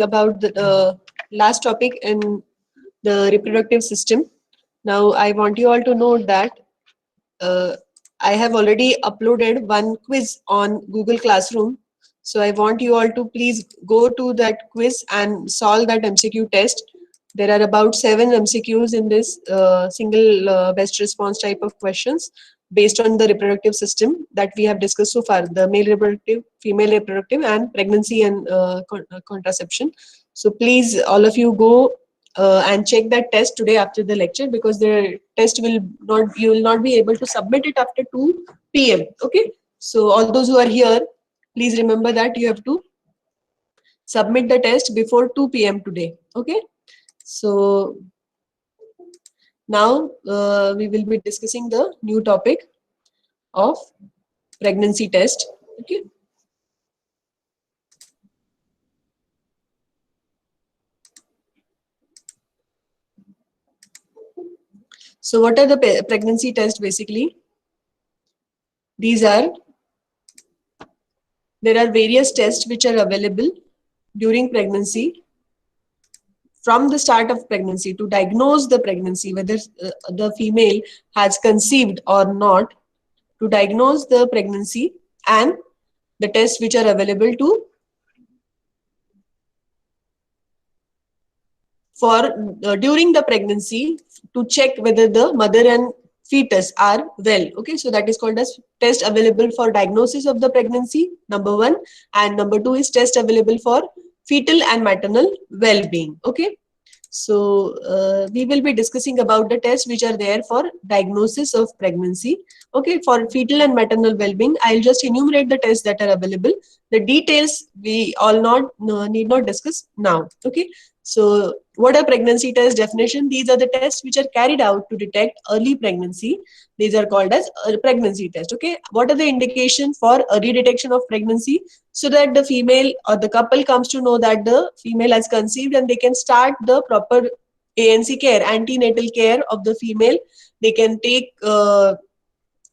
about the last topic in the reproductive system. Now, I want you all to know that uh, I have already uploaded one quiz on Google Classroom. So I want you all to please go to that quiz and solve that MCQ test. There are about 7 MCQs in this single best response type of questions based on the reproductive system that we have discussed so far, the male reproductive, female reproductive, and pregnancy and contraception. So please, all of you go and check that test today after the lecture, because the test will not, you will not be able to submit it after 2 p.m. Okay, so all those who are here, please remember that you have to submit the test before 2 p.m. today. Okay, so now we will be discussing the new topic of pregnancy test. Okay, so what are the pregnancy tests basically? These are, there are various tests which are available during pregnancy, from the start of pregnancy, to diagnose the pregnancy, whether the female has conceived or not, to diagnose the pregnancy, and the tests which are available to for during the pregnancy, to check whether the mother and fetus are well. Okay, so that is called as test available for diagnosis of the pregnancy, number one, and number two is test available for fetal and maternal well-being. Okay, so we will be discussing about the tests which are there for diagnosis of pregnancy. Okay, for fetal and maternal well-being, I'll just enumerate the tests that are available. The details we all not need not discuss now. Okay, so what are pregnancy test definition? These are the tests which are carried out to detect early pregnancy. These are called as pregnancy test. Okay, what are the indication for early detection of pregnancy? So that the female or the couple comes to know that the female has conceived, and they can start the proper ANC care, antenatal care of the female. They can take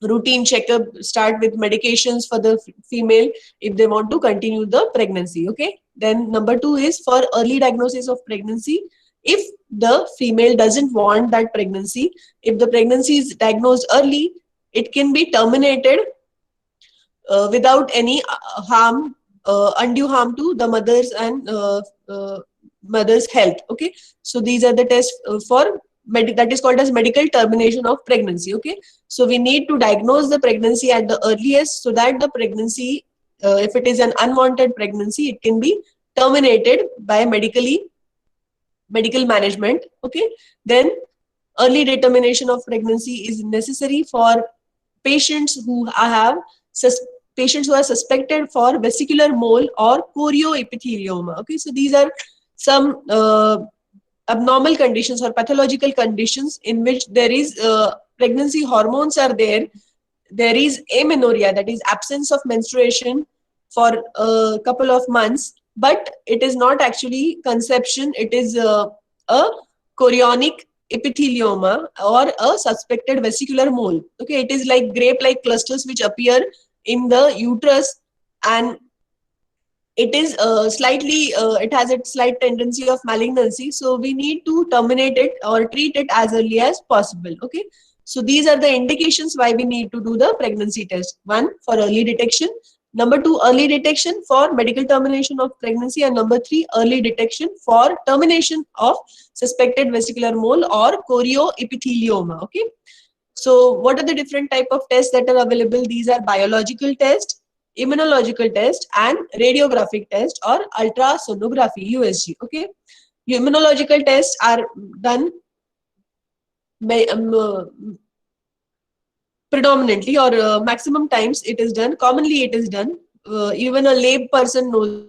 routine checkup, start with medications for the female if they want to continue the pregnancy. Okay, then number two is for early diagnosis of pregnancy. If the female doesn't want that pregnancy, if the pregnancy is diagnosed early, it can be terminated without any harm, undue harm to the mother's and mother's health. Okay, so these are the tests for that is called as medical termination of pregnancy. Okay, so we need to diagnose the pregnancy at the earliest, so that the pregnancy, if it is an unwanted pregnancy, it can be terminated by medical management. Okay, then early determination of pregnancy is necessary for patients who have patients who are suspected for vesicular mole or chorioepithelioma. Okay, so these are some abnormal conditions or pathological conditions in which there is pregnancy hormones are there. There is amenorrhea, that is absence of menstruation for a couple of months, but it is not actually conception. It is a chorionic epithelioma or a suspected vesicular mole. Okay, it is like grape-like clusters which appear in the uterus, and it is slightly it has a slight tendency of malignancy, so we need to terminate it or treat it as early as possible. Okay, so these are the indications why we need to do the pregnancy test. One, for early detection. Number two, early detection for medical termination of pregnancy. And number three, early detection for termination of suspected vesicular mole or chorioepithelioma. Okay, so what are the different type of tests that are available? These are biological test, immunological test, and radiographic test or ultrasonography, USG. Okay, immunological tests are done predominantly, or maximum times it is done, commonly it is done, even a lay person knows that it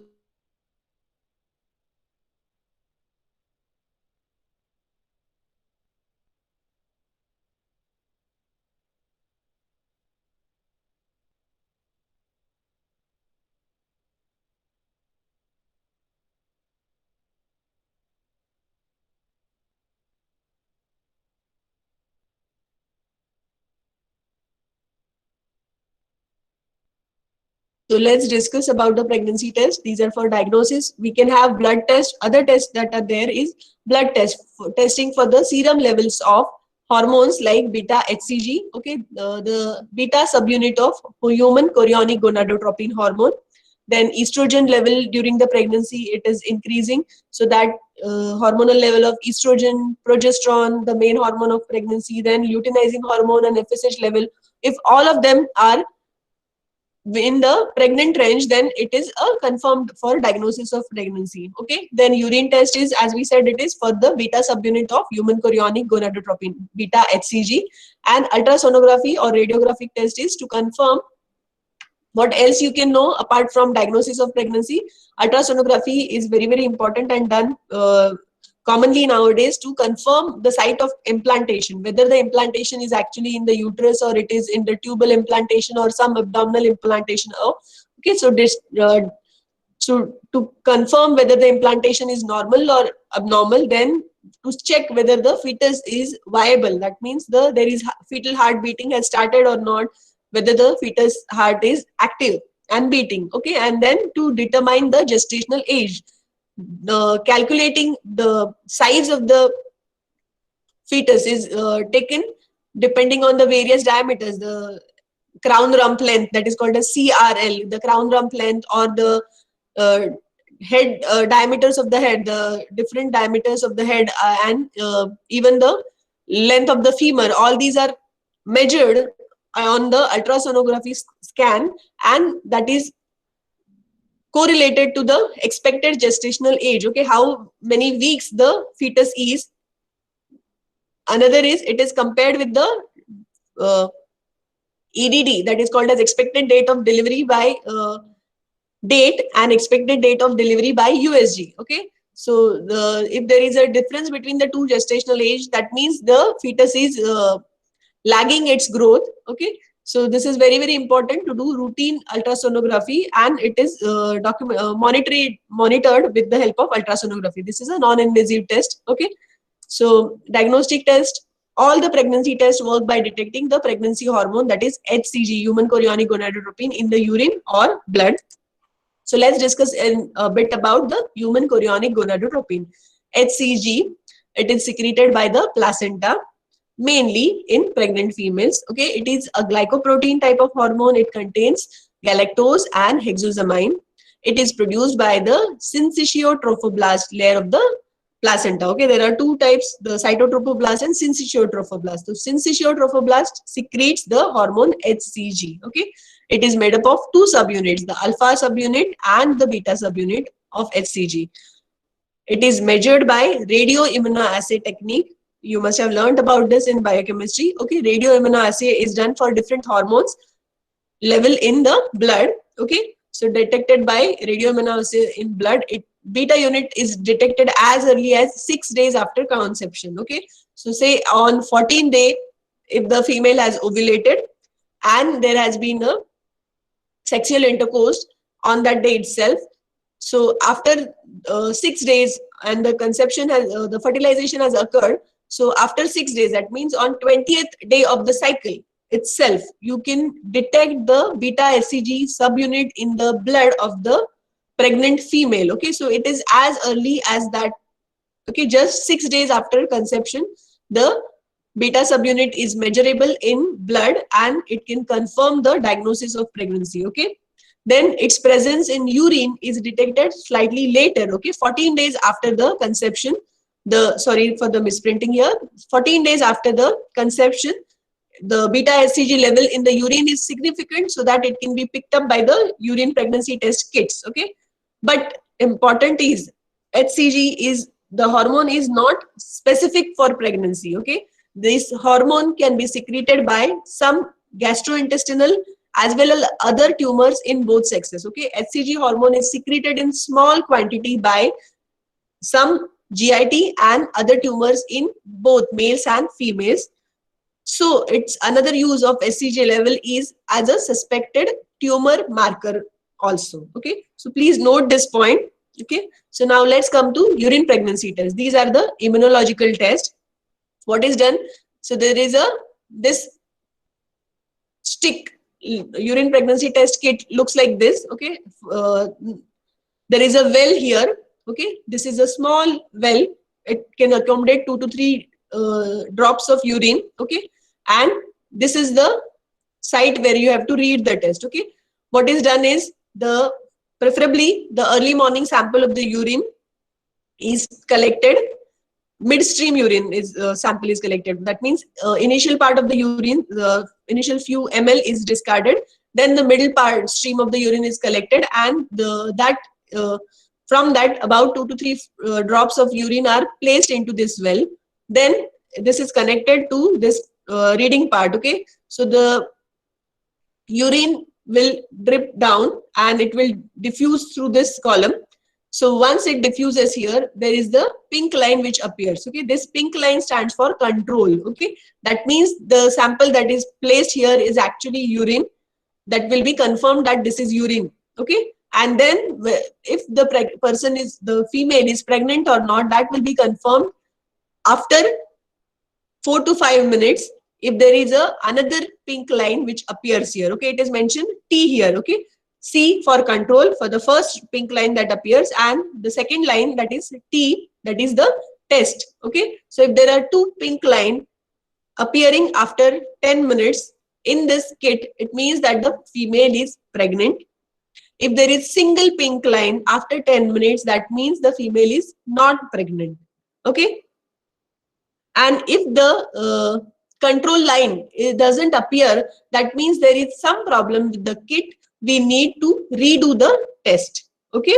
is done by So let's discuss about the pregnancy test. These are for diagnosis. We can have blood test. Other tests that are there is blood test, for testing for the serum levels of hormones like beta HCG. Okay, the beta subunit of human chorionic gonadotropin hormone. Then estrogen level during the pregnancy, it is increasing. So that hormonal level of estrogen, progesterone, the main hormone of pregnancy, then luteinizing hormone and FSH level. If all of them are in the pregnant range, then it is a confirmed for diagnosis of pregnancy. Okay, then urine test is, as we said, it is for the beta subunit of human chorionic gonadotropin, beta HCG. And ultrasonography or radiographic test is to confirm what else you can know apart from diagnosis of pregnancy. Ultrasonography is very, very important and done commonly nowadays to confirm the site of implantation, whether the implantation is actually in the uterus or it is in the tubal implantation or some abdominal implantation. Okay, so this to confirm whether the implantation is normal or abnormal, then to check whether the fetus is viable, that means there is fetal heart beating has started or not, whether the fetus heart is active and beating. Okay, and then to determine the gestational age, calculating the size of the fetus is taken depending on the various diameters, the crown rump length, that is called as CRL, the crown rump length, or the uh, head diameters of the head, the different diameters of the head, and even the length of the femur. All these are measured on the ultrasonography scan, and that is correlated to the expected gestational age. Okay, how many weeks the fetus is. Another is it is compared with the EDD, that is called as expected date of delivery by date and expected date of delivery by USG. Okay, so if there is a difference between the two gestational age, that means the fetus is lagging its growth. Okay, so this is very, very important to do routine ultrasonography, and it is monitored with the help of ultrasonography. This is a non-invasive test. Okay, so diagnostic test, all the pregnancy tests work by detecting the pregnancy hormone, that is HCG, human chorionic gonadotropin, in the urine or blood. So let's discuss a bit about the human chorionic gonadotropin. HCG, it is secreted by the placenta, mainly in pregnant females. Okay, it is a glycoprotein type of hormone. It contains galactose and hexosamine. It is produced by the syncytiotrophoblast layer of the placenta. Okay, there are two types, the cytotrophoblast and syncytiotrophoblast. So syncytiotrophoblast secretes the hormone HCG. Okay, it is made up of two subunits, the alpha subunit and the beta subunit of HCG. It is measured by radioimmunoassay technique. You must have learned about this in biochemistry. Okay, radioimmunoassay is done for different hormones level in the blood. Okay, so detected by radioimmunoassay in blood, beta unit is detected as early as 6 days after conception. Okay, so say on 14th day, if the female has ovulated and there has been a sexual intercourse on that day itself, so after 6 days and the conception has the fertilization has occurred, so after 6 days, that means on 20th day of the cycle itself, you can detect the beta HCG subunit in the blood of the pregnant female. Okay, so it is as early as that. Okay, just 6 days after conception, the beta subunit is measurable in blood and it can confirm the diagnosis of pregnancy. Okay, then its presence in urine is detected slightly later. Okay, 14 days after the conception, sorry for the misprinting here, 14 days after the conception, the beta HCG level in the urine is significant, so that it can be picked up by the urine pregnancy test kits. Okay, but important is HCG is the hormone is not specific for pregnancy. Okay, this hormone can be secreted by some gastrointestinal as well as other tumors in both sexes. Okay, HCG hormone is secreted in small quantity by some GIT and other tumors in both males and females. So it's another use of HCG level is as a suspected tumor marker also. Okay, so please note this point. Okay, so now let's come to urine pregnancy test. These are the immunological test. What is done? So there is this stick urine pregnancy test kit looks like this. Okay, there is a well here. Okay, this is a small well. It can accommodate 2 to 3 drops of urine. Okay, and this is the site where you have to read the test. Okay, what is done is preferably the early morning sample of the urine is collected. Midstream urine is sample is collected. That means initial part of the urine, the initial few ml is discarded. Then the middle part stream of the urine is collected, and from that about 2 to 3 drops of urine are placed into this well. Then this is connected to this reading part. Okay, so the urine will drip down and it will diffuse through this column. So once it diffuses here, there is the pink line which appears. Okay, this pink line stands for control. Okay, that means the sample that is placed here is actually urine. That will be confirmed that this is urine. Okay, and then if the female is pregnant or not, that will be confirmed after 4 to 5 minutes. If there is another pink line which appears here. Okay, it is mentioned T here. Okay, C for control for the first pink line that appears, and the second line, that is T, that is the test. Okay, so if there are two pink lines appearing after 10 minutes in this kit, it means that the female is pregnant. If there is single pink line after 10 minutes, that means the female is not pregnant. Okay, and if the control line doesn't appear, that means there is some problem with the kit. We need to redo the test. Okay,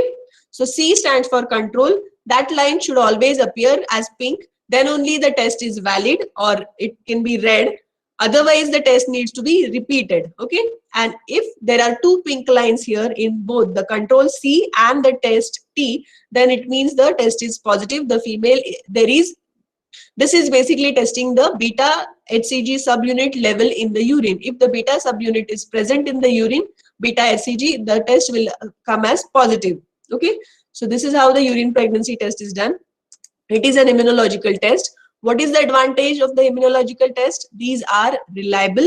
so C stands for control. That line should always appear as pink. Then only the test is valid, or it can be red. Otherwise the test needs to be repeated. Okay, and if there are two pink lines here in both the control C and the test T, then it means the test is positive. The female, this is basically testing the beta HCG subunit level in the urine. If the beta subunit is present in the urine, beta HCG, the test will come as positive. Okay, so this is how the urine pregnancy test is done. It is an immunological test. What is the advantage of the immunological test? These are reliable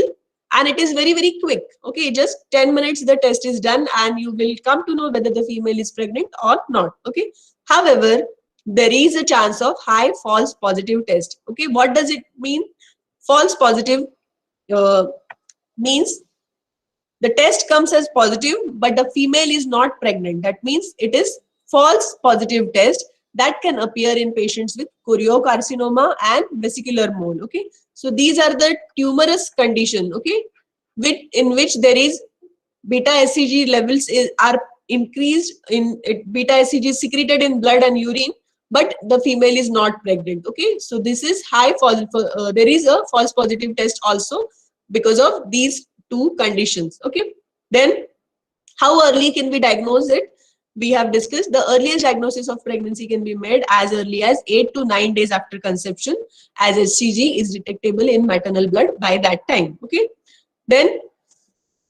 and it is very, very quick. Okay, just 10 minutes the test is done and you will come to know whether the female is pregnant or not. Okay, however, there is a chance of high false positive test. Okay, what does it mean? False positive means the test comes as positive, but the female is not pregnant. That means it is false positive test that can appear in patients with choriocarcinoma and vesicular mole. Okay, so these are the tumorous condition. Okay, in which there is beta HCG levels are increased in beta HCG is secreted in blood and urine, but the female is not pregnant. Okay, so this is high false. There is a false positive test also because of these two conditions. Okay, then how early can we diagnose it? We have discussed the earliest diagnosis of pregnancy can be made as early as 8 to 9 days after conception, as HCG is detectable in maternal blood by that time. Okay, then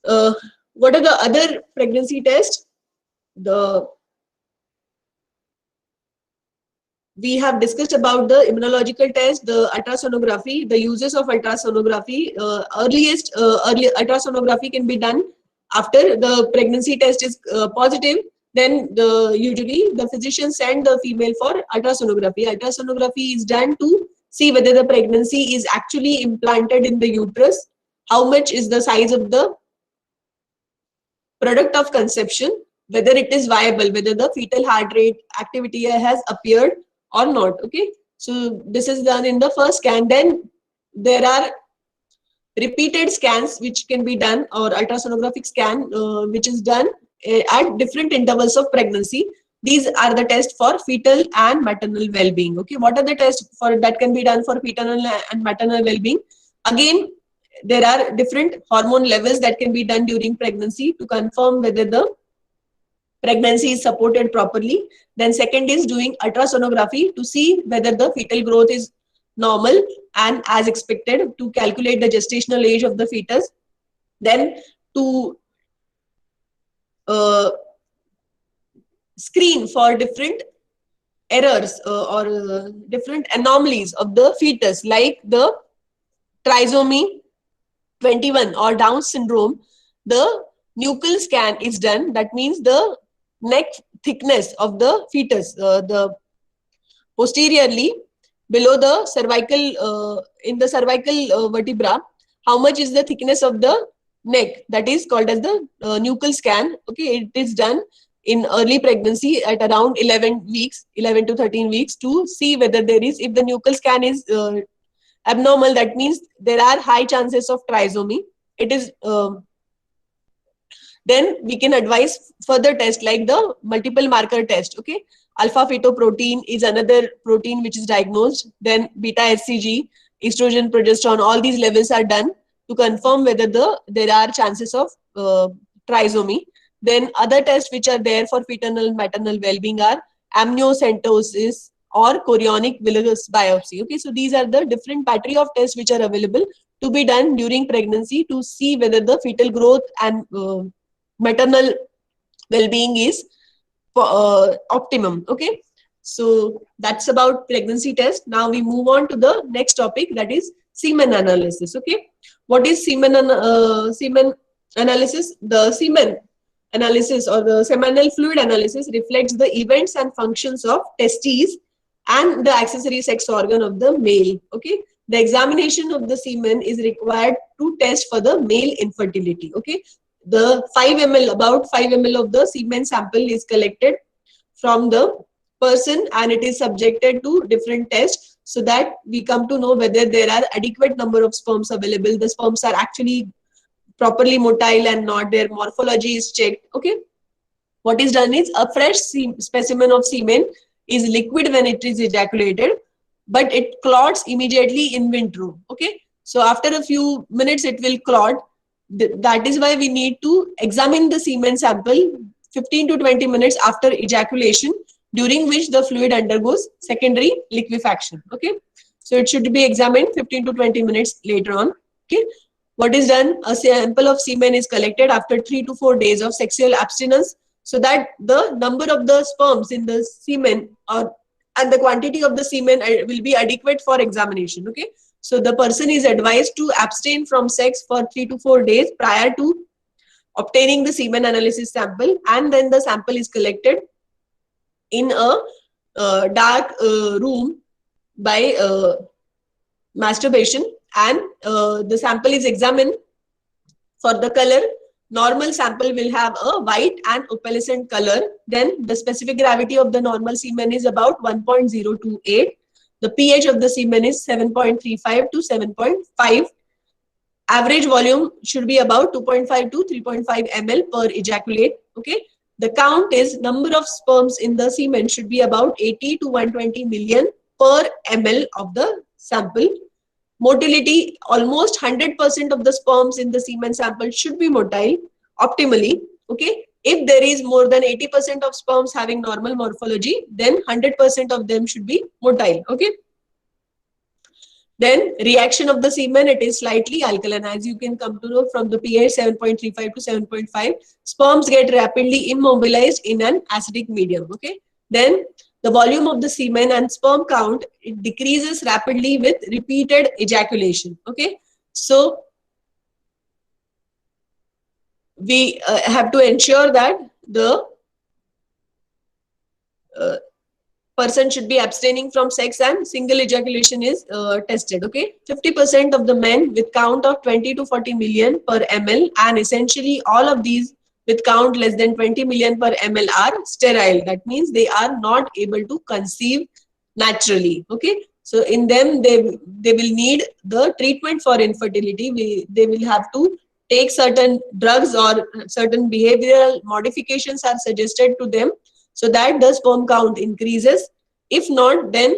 what are the other pregnancy tests? We have discussed about the immunological test, the ultrasonography, the uses of ultrasonography. Early ultrasonography can be done after the pregnancy test is positive. Then usually the physician send the female for ultrasonography. Ultrasonography is done to see whether the pregnancy is actually implanted in the uterus, how much is the size of the product of conception, whether it is viable, whether the fetal heart rate activity has appeared or not. Okay, so this is done in the first scan. Then there are repeated scans which can be done, or ultrasonographic scan which is done at different intervals of pregnancy. These are the tests for fetal and maternal well-being. Okay, what are the tests for that can be done for fetal and maternal well-being? Again, there are different hormone levels that can be done during pregnancy to confirm whether the pregnancy is supported properly. Then second is doing ultrasonography to see whether the fetal growth is normal and as expected, to calculate the gestational age of the fetus. Then to screen for different errors or different anomalies of the fetus, like the trisomy 21 or Down syndrome. the nuchal scan is done. That means the neck thickness of the fetus, the posteriorly below the cervical, in the cervical vertebra, how much is the thickness of the neck? That is called as the nuchal scan. Okay, it is done in early pregnancy at around 11 weeks, 11 to 13 weeks, to see whether there is, if the nuchal scan is abnormal, that means there are high chances of trisomy. It is then we can advise further tests like the multiple marker test. Okay, alpha fetoprotein is another protein which is diagnosed. Then beta hcg, estrogen, progesterone, all these levels are done to confirm whether there are chances of trisomy. Then other tests which are there for maternal and maternal well-being are amniocentesis or chorionic villus biopsy. Okay, so these are the different battery of tests which are available to be done during pregnancy to see whether the fetal growth and maternal well-being is optimum. Okay, so that's about pregnancy test. Now we move on to the next topic, that is semen analysis. Okay, what is semen analysis? The semen analysis or the seminal fluid analysis reflects the events and functions of testes and the accessory sex organ of the male. Okay, the examination of the semen is required to test for the male infertility. Okay, the 5 ml, about 5 ml of the semen sample is collected from the person and it is subjected to different tests, so that we come to know whether there are adequate number of sperms available, the sperms are actually properly motile and not, their morphology is checked. Okay, what is done is a fresh specimen of semen is liquid when it is ejaculated, but it clots immediately in vitro. Okay, so after a few minutes it will clot. That is why we need to examine the semen sample 15 to 20 minutes after ejaculation, during which the fluid undergoes secondary liquefaction. Okay, so it should be examined 15 to 20 minutes later on. Okay, what is done? A sample of semen is collected after 3 to 4 days of sexual abstinence, so that the number of the sperms in the semen and the quantity of the semen will be adequate for examination. Okay, so the person is advised to abstain from sex for 3 to 4 days prior to obtaining the semen analysis sample, and then the sample is collected in a dark room by masturbation, and the sample is examined for the color. Normal sample will have a white and opalescent color. Then the specific gravity of the normal semen is about 1.028. The pH of the semen is 7.35 to 7.5. Average volume should be about 2.5 to 3.5 ml per ejaculate. Okay, the count is number of sperms in the semen should be about 80 to 120 million per ml of the sample. Motility, almost 100% of the sperms in the semen sample should be motile optimally. Okay, if there is more than 80% of sperms having normal morphology, then 100% of them should be motile. Okay, then reaction of the semen, it is slightly alkaline, as you can come to know from the pH 7.35 to 7.5. Sperms get rapidly immobilized in an acidic medium. Okay, then the volume of the semen and sperm count, it decreases rapidly with repeated ejaculation. Okay, so we have to ensure that the person should be abstaining from sex and single ejaculation is tested. Okay, 50% of the men with count of 20 to 40 million per ml, and essentially all of these with count less than 20 million per ml are sterile. That means they are not able to conceive naturally. Okay, so in them they will need the treatment for infertility. They will have to take certain drugs, or certain behavioral modifications are suggested to them, so that the sperm count increases. If not, then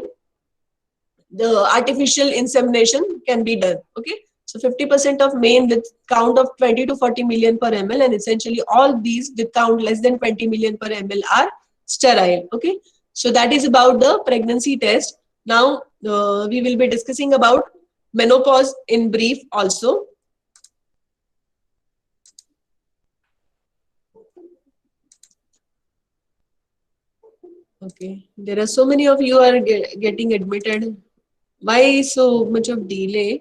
the artificial insemination can be done. Okay, so 50% of men with count of 20 to 40 million per ml, and essentially all these with count less than 20 million per ml are sterile. Okay, so that is about the pregnancy test. Now we will be discussing about menopause in brief also. Okay, there are so many of you are getting admitted. Why so much of delay?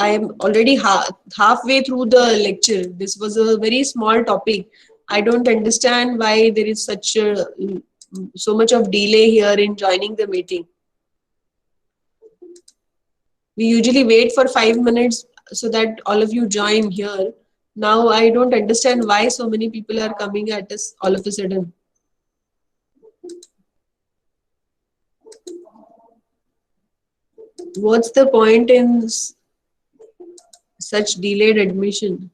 I am already halfway through the lecture. This was a very small topic. I don't understand why there is such a, so much of delay here in joining the meeting. We usually wait for 5 minutes so that all of you join here. Now I don't understand why so many people are coming at us all of a sudden. What's the point in such delayed admission?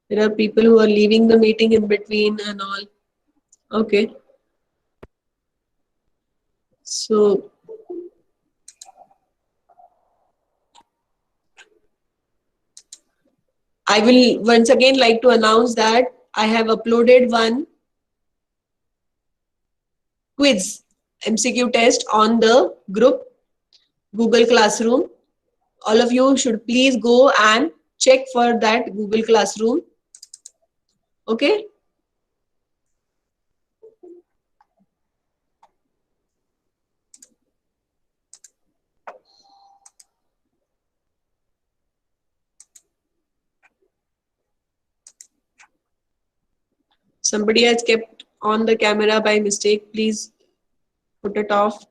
There are people who are leaving the meeting in between and all. Okay. So I will once again like to announce that I have uploaded one quiz MCQ test on the group Google Classroom. All of you should please go and check for that Google Classroom. Okay. Somebody has kept on the camera by mistake. Please put it off.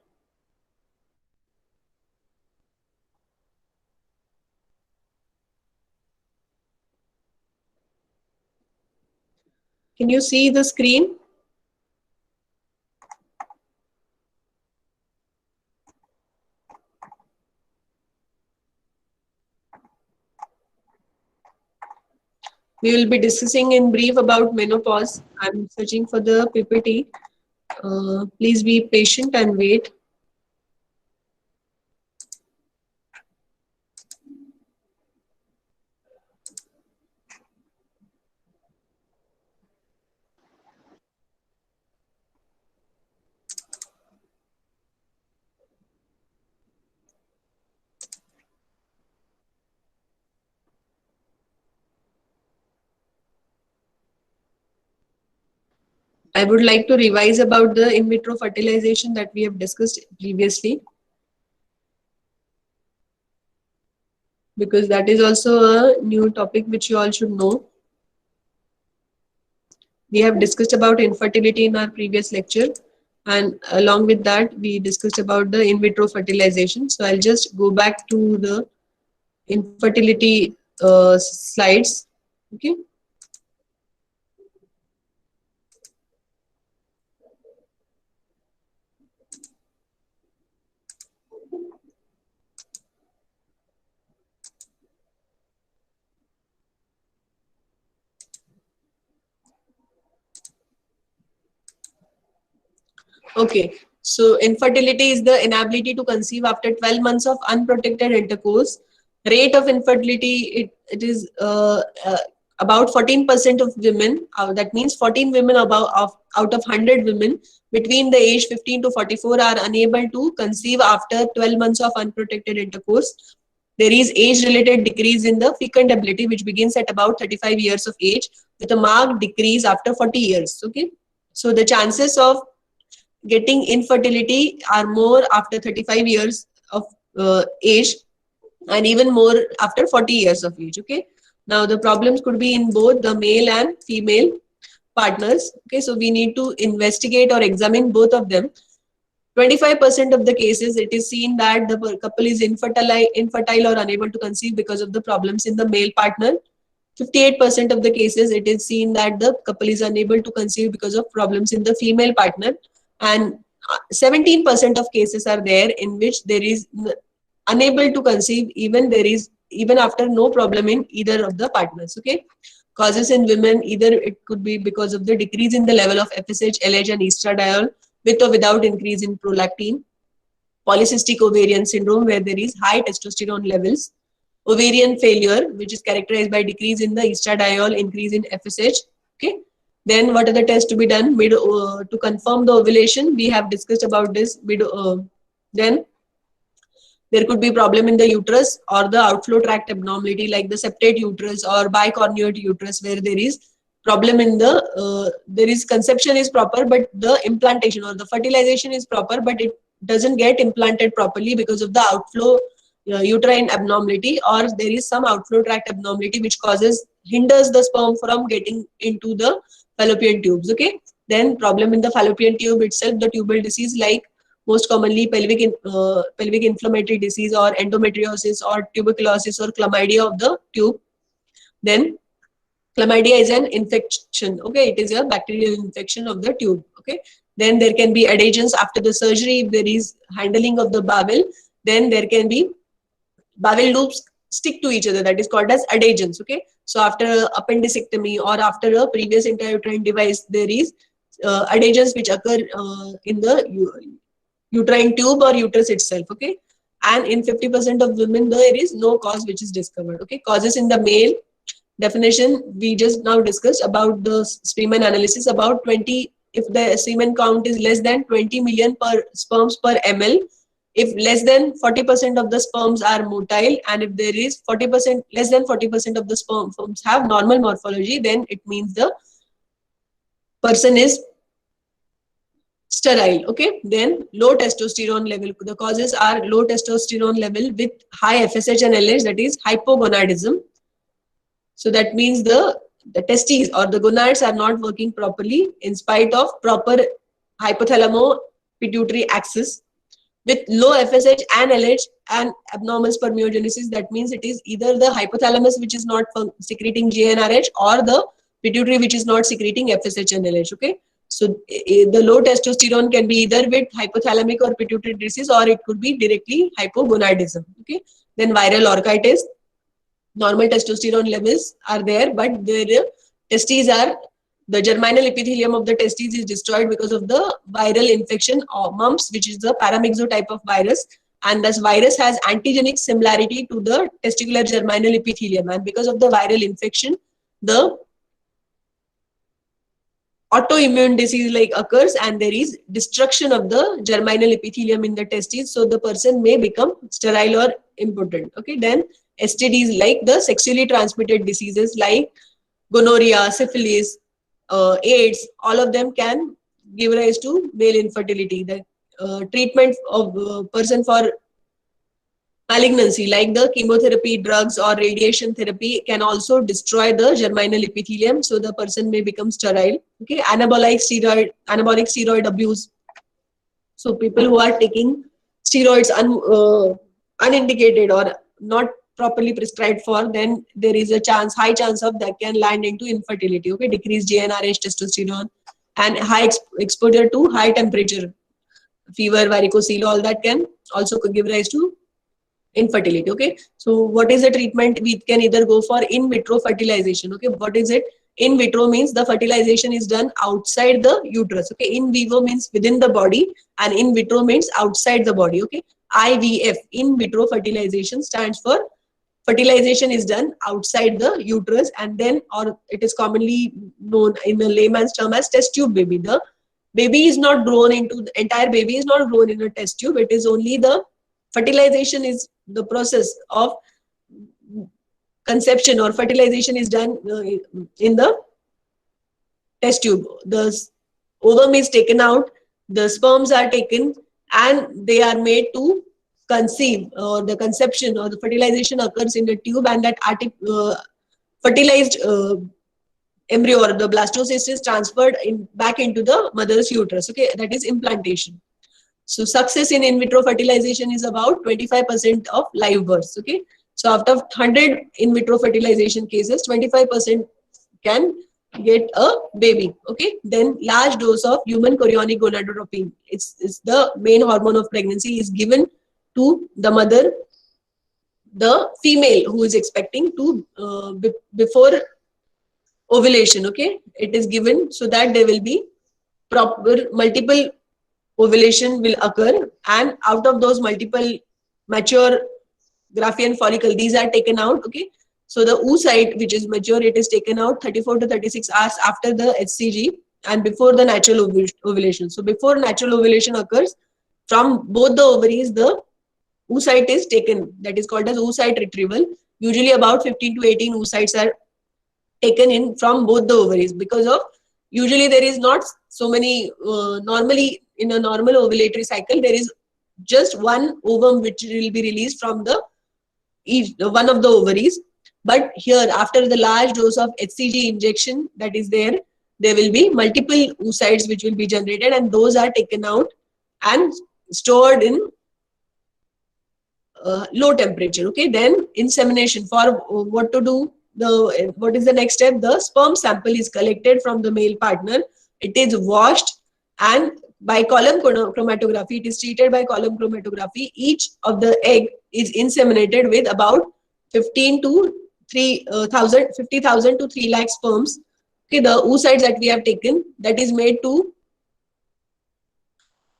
Can you see the screen? We will be discussing in brief about menopause. I'm searching for the PPT. Please be patient and wait. I would like to revise about the in vitro fertilization that we have discussed previously, because that is also a new topic which you all should know. We have discussed about infertility in our previous lecture, and along with that we discussed about the in vitro fertilization. So I'll just go back to the infertility slides. Okay. Okay, so infertility is the inability to conceive after 12 months of unprotected intercourse. Rate of infertility, it is about 14% of women. That means 14 women out of 100 women between the age 15 to 44 are unable to conceive after 12 months of unprotected intercourse. There is age-related decrease in the fecundability, which begins at about 35 years of age, with a marked decrease after 40 years. Okay, so the chances of getting infertility are more after 35 years of age, and even more after 40 years of age. Okay, now the problems could be in both the male and female partners. Okay, so we need to investigate or examine both of them. 25% of the cases it is seen that the couple is infertile or unable to conceive because of the problems in the male partner. 58% of the cases it is seen that the couple is unable to conceive because of problems in the female partner, and 17% of cases are there in which there is unable to conceive even after no problem in either of the partners. Okay, causes in women, either it could be because of the decrease in the level of FSH, LH and estradiol with or without increase in prolactin, polycystic ovarian syndrome where there is high testosterone levels, ovarian failure which is characterized by decrease in the estradiol, increase in FSH. Okay, then what are the tests to be done to confirm the ovulation? We have discussed about this. Then there could be problem in the uterus or the outflow tract abnormality like the septate uterus or bicornuate uterus, where there is problem in the there is conception is proper but the implantation or the fertilization is proper but it doesn't get implanted properly because of the outflow uterine abnormality, or there is some outflow tract abnormality which hinders the sperm from getting into the fallopian tubes. Okay, then problem in the fallopian tube itself, the tubal disease, like most commonly pelvic inflammatory disease or endometriosis or tuberculosis or chlamydia of the tube. Then chlamydia is an infection. Okay, it is a bacterial infection of the tube. Okay, then there can be adhesions after the surgery. If there is handling of the bowel, then there can be bowel loops stick to each other, that is called as adhesions. Okay, so after appendicectomy or after a previous intrauterine device, there is adhesions which occur in the uterine tube or uterus itself. Okay, and in 50% of women there is no cause which is discovered. Okay, causes in the male definition we just now discussed about the semen analysis. About 20, if the semen count is less than 20 million per sperms per ml, if less than 40% of the sperms are motile, and if there is 40%, less than 40% of the sperms have normal morphology, then it means the person is sterile. Okay, then low testosterone level, the causes are low testosterone level with high FSH and LH, that is hypogonadism. So that means the testes or the gonads are not working properly in spite of proper hypothalamo pituitary axis. With low FSH and LH and abnormal spermiogenesis, that means it is either the hypothalamus which is not secreting GnRH or the pituitary which is not secreting FSH and LH. Okay, so the low testosterone can be either with hypothalamic or pituitary disease, or it could be directly hypogonadism. Okay, then viral orchitis. Normal testosterone levels are there, but their testes are, the germinal epithelium of the testes is destroyed because of the viral infection or mumps, which is the paramyxo type of virus, and this virus has antigenic similarity to the testicular germinal epithelium, and because of the viral infection, the autoimmune disease like occurs, and there is destruction of the germinal epithelium in the testes, so the person may become sterile or impotent. Okay, then STDs, like the sexually transmitted diseases like gonorrhea, syphilis, AIDS, all of them can give rise to male infertility. The treatment of person for malignancy, like the chemotherapy, drugs, or radiation therapy, can also destroy the germinal epithelium, so the person may become sterile. Okay, anabolic steroid abuse. So people who are taking steroids unindicated or not properly prescribed for, then there is a high chance of that can land into infertility. Okay, decreased GnRH, testosterone, and high exposure to high temperature, fever, varicocele, all that can also give rise to infertility. Okay, so what is the treatment? We can either go for in vitro fertilization. Okay, what is it? In vitro means the fertilization is done outside the uterus. Okay, in vivo means within the body, and in vitro means outside the body. Okay, IVF, in vitro fertilization, stands for fertilization is done outside the uterus, and then, or it is commonly known in the layman's term as test tube baby. The baby is not grown into, the entire baby is not grown in a test tube. It is only the fertilization is the process of conception, or fertilization is done in the test tube. The ovum is taken out, the sperms are taken, and they are made to conceive, or the conception or the fertilization occurs in the tube, and that fertilized embryo or the blastocyst is transferred back into the mother's uterus. Okay, that is implantation. So success in vitro fertilization is about 25% of live births. Okay, so out of 100 in vitro fertilization cases, 25% can get a baby. Okay, then large dose of human chorionic gonadotropin, it's the main hormone of pregnancy, is given to the mother, the female who is expecting, to before ovulation. Okay, it is given so that there will be proper multiple ovulation will occur, and out of those multiple mature Graafian follicle, these are taken out. Okay, so the oocyte which is mature, it is taken out 34 to 36 hours after the HCG and before the natural ovulation. So before natural ovulation occurs, from both the ovaries, the oocyte is taken, that is called as oocyte retrieval. Usually about 15 to 18 oocytes are taken in from both the ovaries, because of usually there is not so many, normally in a normal ovulatory cycle there is just one ovum which will be released from the each one of the ovaries. But here, after the large dose of HCG injection that is there, there will be multiple oocytes which will be generated, and those are taken out and stored in low temperature. Okay, then insemination. For what to do, what is the next step? The sperm sample is collected from the male partner. It is washed, and by column chromatography, it is treated by column chromatography. Each of the egg is inseminated with about 15 to 3,000, 50,000 to 3 lakh sperms. Okay, the oocytes that we have taken, that is made to,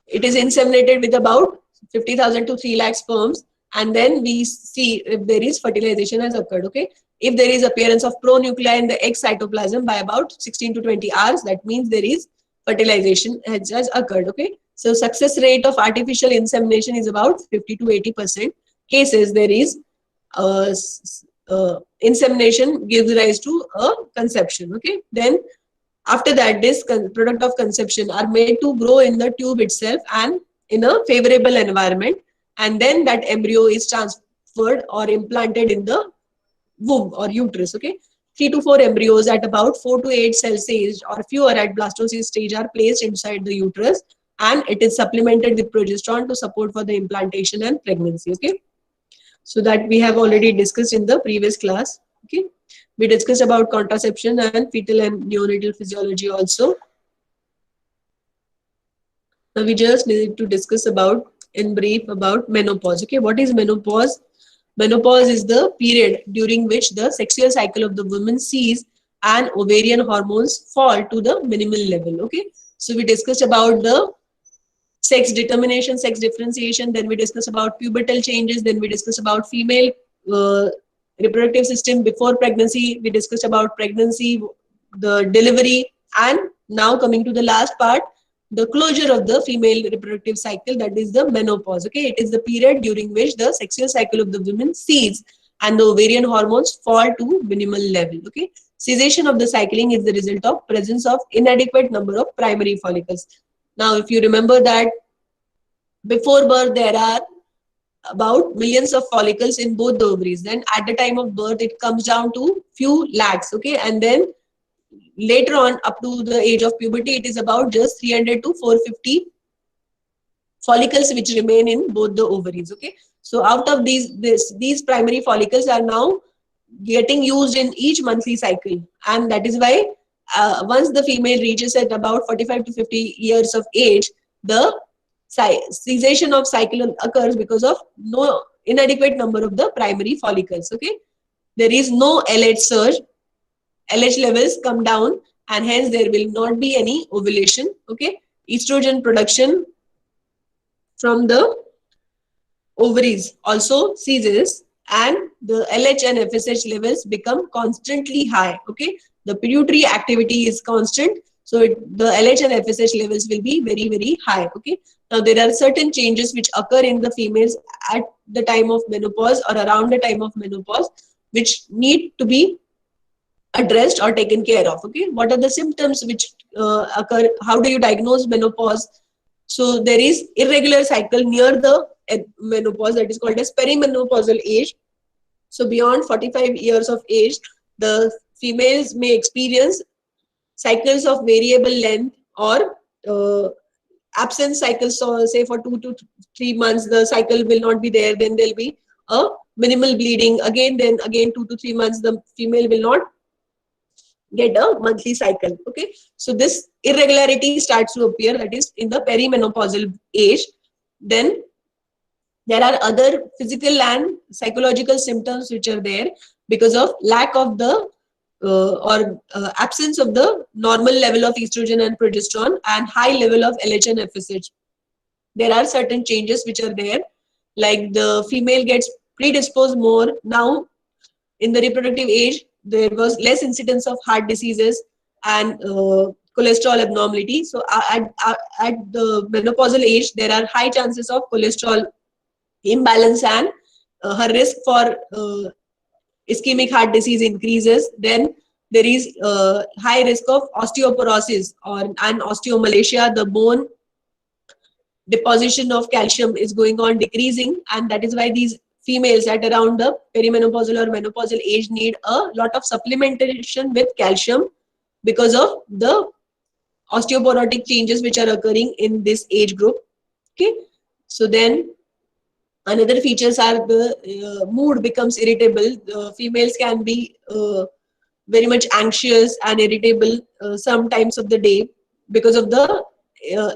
it is inseminated with about 50,000 to 3 lakh sperms, and then we see if there is fertilization has occurred. Okay, if there is appearance of pronuclei in the egg cytoplasm by about 16 to 20 hours, that means there is fertilization has occurred. Okay, so success rate of artificial insemination is about 50 to 80%. Cases there is insemination gives rise to a conception. Okay, then after that, this product of conception are made to grow in the tube itself and in a favorable environment, and then that embryo is transferred or implanted in the womb or uterus. Okay, 3 to 4 embryos at about 4 to 8 cell stage or fewer at blastocyst stage are placed inside the uterus, and it is supplemented with progesterone to support for the implantation and pregnancy. Okay, so that we have already discussed in the previous class. Okay, we discussed about contraception and fetal and neonatal physiology also. Now we just need to discuss about, in brief, about menopause. Okay, what is menopause? Menopause is the period during which the sexual cycle of the woman ceases and ovarian hormones fall to the minimal level. Okay, so we discussed about the sex determination, sex differentiation, then we discuss about pubertal changes, then we discuss about female reproductive system before pregnancy, we discussed about pregnancy, the delivery, and now coming to the last part, the closure of the female reproductive cycle, that is the menopause. Okay, it is the period during which the sexual cycle of the women ceases and the ovarian hormones fall to minimal level. Okay, cessation of the cycling is the result of presence of inadequate number of primary follicles. Now, if you remember that before birth there are about millions of follicles in both the ovaries, then at the time of birth it comes down to few lakhs. Okay, and then later on up to the age of puberty it is about just 300 to 450 follicles which remain in both the ovaries. Okay, so out of these primary follicles are now getting used in each monthly cycle, and that is why once the female reaches at about 45 to 50 years of age, the cessation of cycle occurs because of no inadequate number of the primary follicles. Okay, there is no LH surge, LH levels come down, and hence there will not be any ovulation. Okay, estrogen production from the ovaries also ceases, and the LH and FSH levels become constantly high. Okay, the pituitary activity is constant, so the LH and FSH levels will be very, very high. Okay, now there are certain changes which occur in the females at the time of menopause or around the time of menopause, which need to be addressed or taken care of. Okay, what are the symptoms which occur? How do you diagnose menopause? So there is irregular cycle near the menopause, that is called as perimenopausal age. So beyond 45 years of age, the females may experience cycles of variable length or absence cycles. So say for 2 to 3 months the cycle will not be there, then there will be a minimal bleeding again, then again 2 to 3 months the female will not get a monthly cycle. Okay, so this irregularity starts to appear, that is in the perimenopausal age. Then there are other physical and psychological symptoms which are there because of lack of the absence of the normal level of estrogen and progesterone and high level of LH and FSH. There are certain changes which are there, like the female gets predisposed more now in the reproductive age. There was less incidence of heart diseases and cholesterol abnormality. So at the menopausal age, there are high chances of cholesterol imbalance, and her risk for ischemic heart disease increases. Then there is high risk of osteoporosis and osteomalacia. The bone deposition of calcium is going on decreasing, and that is why these females at around the perimenopausal or menopausal age need a lot of supplementation with calcium because of the osteoporotic changes which are occurring in this age group. Okay, so then another features are the mood becomes irritable. Females can be very much anxious and irritable some times of the day because of the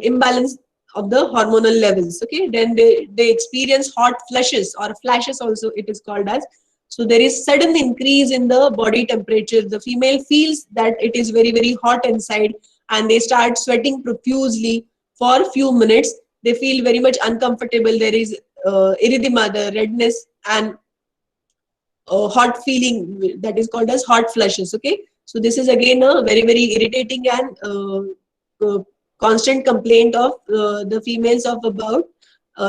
imbalance of the hormonal levels. Okay, then they experience hot flushes or flashes also it is called as. So there is sudden increase in the body temperature. The female feels that it is very hot inside, and they start sweating profusely for a few minutes. They feel very much uncomfortable. There is erythema, the redness, and hot feeling that is called as hot flushes. Okay, so this is again a very irritating and constant complaint of the females of about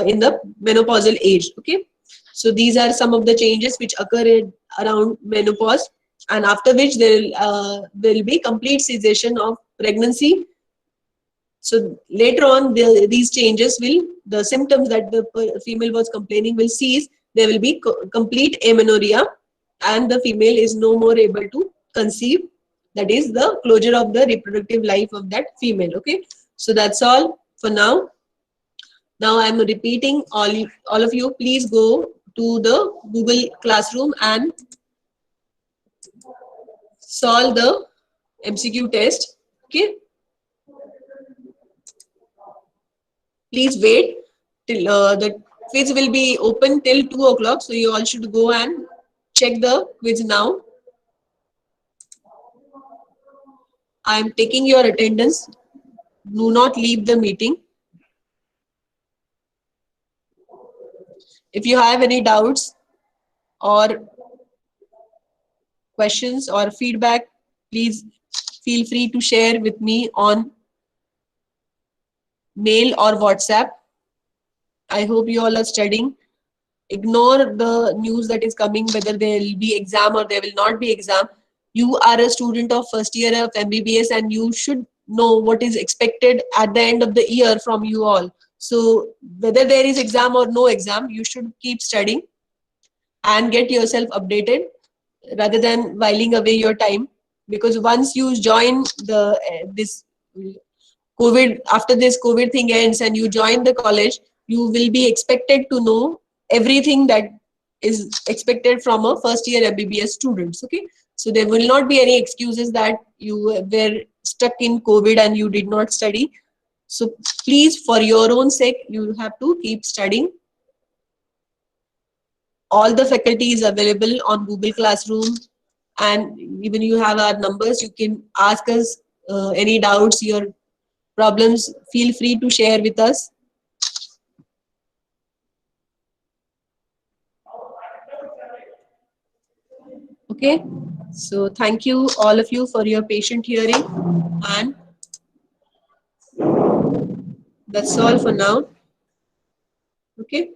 in the menopausal age. Okay, so these are some of the changes which occur around menopause, and after which there will be complete cessation of pregnancy. So later on, these changes will, the symptoms that the female was complaining will cease. There will be complete amenorrhea, and the female is no more able to conceive. That is the closure of the reproductive life of that female. Okay, so that's all for now. Now I'm repeating all of you. Please go to the Google Classroom and solve the MCQ test. Okay. Please wait till the quiz will be open till 2 o'clock. So you all should go and check the quiz now. I am taking your attendance. Do not leave the meeting. If you have any doubts or questions or feedback, please feel free to share with me on mail or WhatsApp. I hope you all are studying. Ignore the news that is coming whether there will be exam or there will not be exam. You are a student of first year of MBBS, and you should know what is expected at the end of the year from you all. So whether there is exam or no exam, you should keep studying and get yourself updated rather than whiling away your time. Because once you join the this COVID, after this COVID thing ends and you join the college, you will be expected to know everything that is expected from a first year MBBS students. Okay, so there will not be any excuses that you were stuck in COVID and you did not study. So please, for your own sake, you have to keep studying. All the faculty is available on Google Classroom, and even you have our numbers. You can ask us any doubts, your problems. Feel free to share with us. Okay, so thank you all of you for your patient hearing, and that's all for now. Okay.